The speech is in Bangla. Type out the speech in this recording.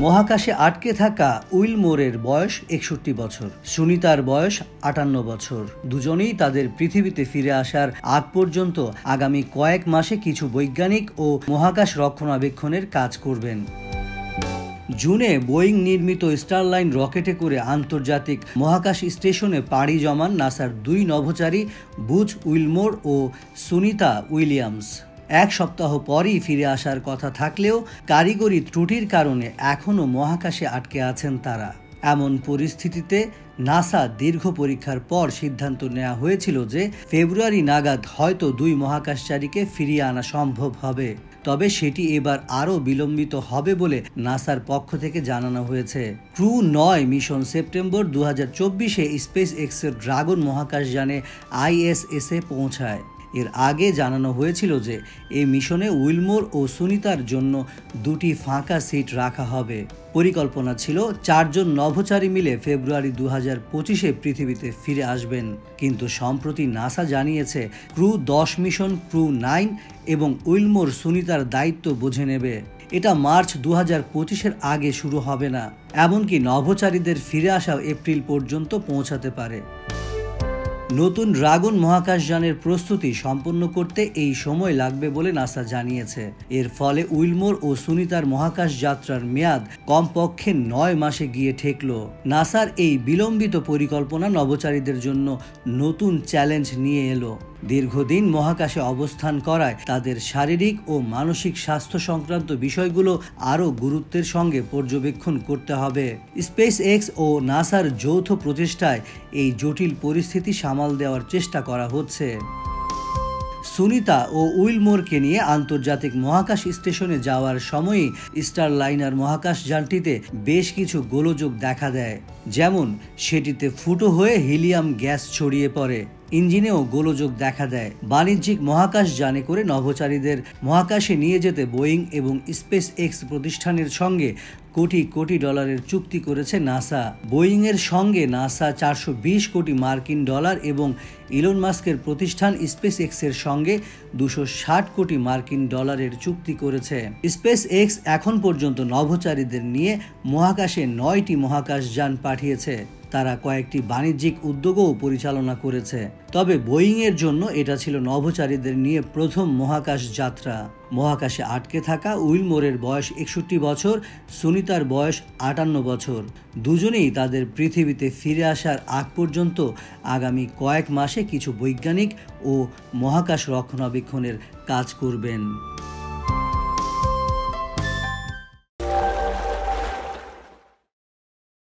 মহাকাশে আটকে থাকা উইলমোরের বয়স ৬১ বছর, সুনিতার বয়স ৫৮ বছর। দুজনেই তাদের পৃথিবীতে ফিরে আসার আগ পর্যন্ত আগামী কয়েক মাসে কিছু বৈজ্ঞানিক ও মহাকাশ রক্ষণাবেক্ষণের কাজ করবেন। জুনে বোয়িং নির্মিত স্টারলাইন রকেটে করে আন্তর্জাতিক মহাকাশ স্টেশনে পাড়ি জমান নাসার দুই নভোচারী বুজ উইলমোর ও সুনিতা উইলিয়ামস। এক সপ্তাহ পরই ফিরে আসার কথা থাকলেও কারিগরি ত্রুটির কারণে এখনও মহাকাশে আটকে আছেন তারা। এমন পরিস্থিতিতে নাসা দীর্ঘ পরীক্ষার পর সিদ্ধান্ত নেওয়া হয়েছিল যে ফেব্রুয়ারি নাগাদ হয়তো দুই মহাকাশচারীকে ফিরিয়ে আনা সম্ভব হবে। তবে সেটি এবার আরও বিলম্বিত হবে বলে নাসার পক্ষ থেকে জানানো হয়েছে। ক্রু ৯ মিশন সেপ্টেম্বর ২০২৪-এ স্পেস এক্সের ড্রাগন মহাকাশযানে ISS-এ পৌঁছায়। এর আগে জানানো হয়েছিল যে এই মিশনে উইলমোর ও সুনিতার জন্য দুটি ফাঁকা সিট রাখা হবে। পরিকল্পনা ছিল ৪ জন নভোচারী মিলে ফেব্রুয়ারি ২০২৫-এ পৃথিবীতে ফিরে আসবেন। কিন্তু সম্প্রতি নাসা জানিয়েছে ক্রু ১০ মিশন ক্রু ৯ এবং উইলমোর সুনিতার দায়িত্ব বুঝে নেবে। এটা মার্চ ২০২৫-এর আগে শুরু হবে না, এমনকি নভোচারীদের ফিরে আসা এপ্রিল পর্যন্ত পৌঁছাতে পারে। নতুন ড্রাগন মহাকাশযানের প্রস্তুতি সম্পন্ন করতে এই সময় লাগবে বলে নাসা জানিয়েছে। এর ফলে উইলমোর ও সুনিতার মহাকাশ যাত্রার মেয়াদ কমপক্ষে ৯ মাসে গিয়ে ঠেকল। নাসার এই বিলম্বিত পরিকল্পনা নভোচারীদের জন্য নতুন চ্যালেঞ্জ নিয়ে এলো। দীর্ঘদিন মহাকাশে অবস্থান করায় তাদের শারীরিক ও মানসিক স্বাস্থ্য সংক্রান্ত বিষয়গুলো আরও গুরুত্বের সঙ্গে পর্যবেক্ষণ করতে হবে। স্পেস এক্স ও নাসার যৌথ প্রচেষ্টায় এই জটিল পরিস্থিতি সামাল দেওয়ার চেষ্টা করা হচ্ছে। সুনিতা ও উইলমোরকে নিয়ে আন্তর্জাতিক মহাকাশ স্টেশনে যাওয়ার সময়ই স্টারলাইনার মহাকাশযানটিতে বেশ কিছু গোলযোগ দেখা দেয়। যেমন সেটিতে ফুটো হয়ে হিলিয়াম গ্যাস ছড়িয়ে পড়ে, ইঞ্জিনেও গোলযোগ দেখা দেয়। বাণিজ্যিক মহাকাশযানে করে নভোচারীদের মহাকাশে নিয়ে যেতে বোয়িং এবং স্পেস এক্স প্রতিষ্ঠানের সঙ্গে কোটি কোটি ডলারের চুক্তি করেছে নাসা। বোয়িংয়ের সঙ্গে নাসা ৪২০ কোটি মার্কিন ডলার এবং ইলন মাস্কের প্রতিষ্ঠান স্পেস এক্সের সঙ্গে ২৬০ কোটি মার্কিন ডলারের চুক্তি করেছে। স্পেস এক্স এখন পর্যন্ত নভোচারীদের নিয়ে মহাকাশে ৯টি মহাকাশযান পাঠিয়েছে। তারা কয়েকটি বাণিজ্যিক উদ্যোগও পরিচালনা করেছে। তবে বোয়িংয়ের জন্য এটা ছিল নভোচারীদের নিয়ে প্রথম মহাকাশ যাত্রা। মহাকাশে আটকে থাকা উইলমোরের বয়স ৬১ বছর, সুনিতার বয়স ৫৮ বছর। দুজনেই তাদের পৃথিবীতে ফিরে আসার আগ পর্যন্ত আগামী কয়েক মাসে কিছু বৈজ্ঞানিক ও মহাকাশ রক্ষণাবেক্ষণের কাজ করবেন।